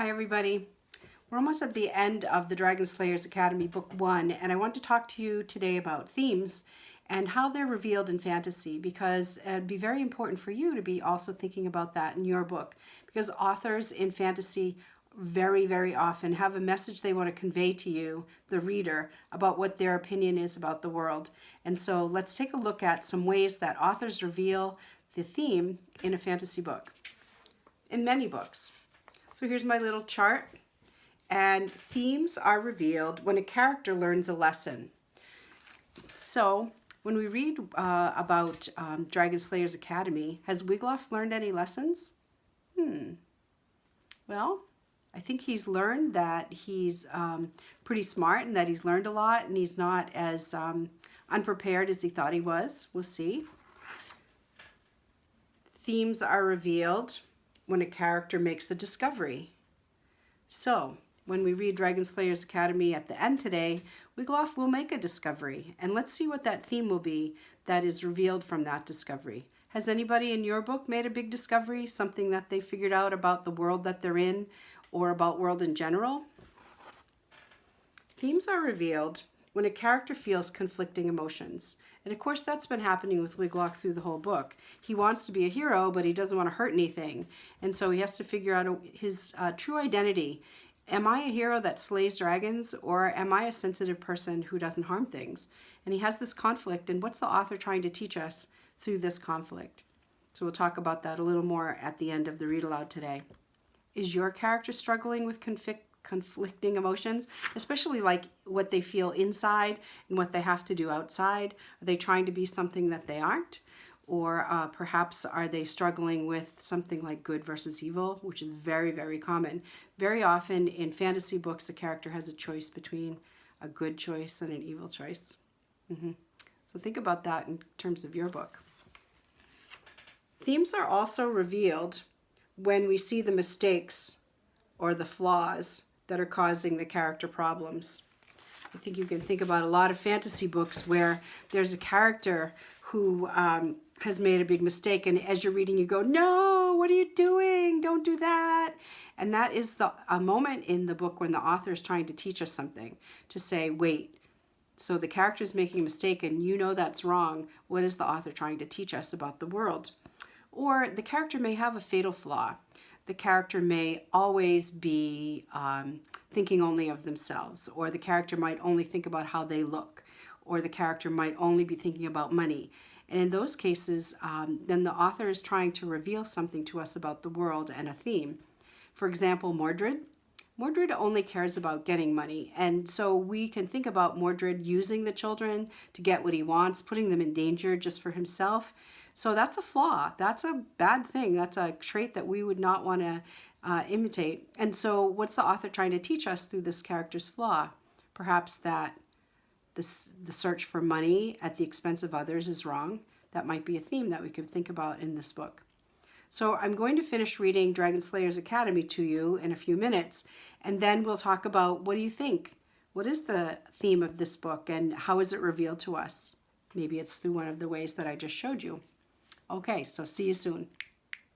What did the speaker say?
Hi everybody. We're almost at the end of the Dragon Slayers Academy Book 1, and I want to talk to you today about themes and how they're revealed in fantasy, because it'd be very important for you to be also thinking about that in your book, because authors in fantasy very often have a message they want to convey to you, the reader, about what their opinion is about the world. And so let's take a look at some ways that authors reveal the theme in a fantasy book, in many books. So here's my little chart, and themes are revealed when a character learns a lesson. So when we read about Dragon Slayers Academy, has Wiglaf learned any lessons? Well, I think he's learned that he's pretty smart and that he's learned a lot and he's not as unprepared as he thought he was. We'll see. Themes are revealed when a character makes a discovery. So, when we read Dragon Slayers Academy at the end today, Wiglaf will make a discovery, and let's see what that theme will be that is revealed from that discovery. Has anybody in your book made a big discovery, something that they figured out about the world that they're in or about world in general? Themes are revealed when a character feels conflicting emotions. And of course, that's been happening with Wiglaf through the whole book. He wants to be a hero, but he doesn't want to hurt anything. And so he has to figure out his true identity. Am I a hero that slays dragons, or am I a sensitive person who doesn't harm things? And he has this conflict, and what's the author trying to teach us through this conflict? So we'll talk about that a little more at the end of the read aloud today. Is your character struggling with conflicting emotions, especially like what they feel inside and what they have to do outside? Are they trying to be something that they aren't? Or perhaps are they struggling with something like good versus evil, which is very common. Very often in fantasy books, a character has a choice between a good choice and an evil choice. So think about that in terms of your book. Themes are also revealed when we see the mistakes or the flaws that are causing the character problems. I think you can think about a lot of fantasy books where there's a character who has made a big mistake, and as you're reading you go, no, what are you doing? Don't do that. And that is a moment in the book when the author is trying to teach us something, to say, wait, so the character is making a mistake and you know that's wrong. What is the author trying to teach us about the world? Or the character may have a fatal flaw. The character may always be thinking only of themselves, or the character might only think about how they look, or the character might only be thinking about money. And in those cases, then the author is trying to reveal something to us about the world and a theme. For example, Mordred. Mordred only cares about getting money, and so we can think about Mordred using the children to get what he wants, putting them in danger just for himself. So that's a flaw. That's a bad thing. That's a trait that we would not want to imitate. And so what's the author trying to teach us through this character's flaw? Perhaps that the search for money at the expense of others is wrong. That might be a theme that we could think about in this book. So I'm going to finish reading Dragon Slayers Academy to you in a few minutes, and then we'll talk about, what do you think? What is the theme of this book, and how is it revealed to us? Maybe it's through one of the ways that I just showed you. Okay, so see you soon.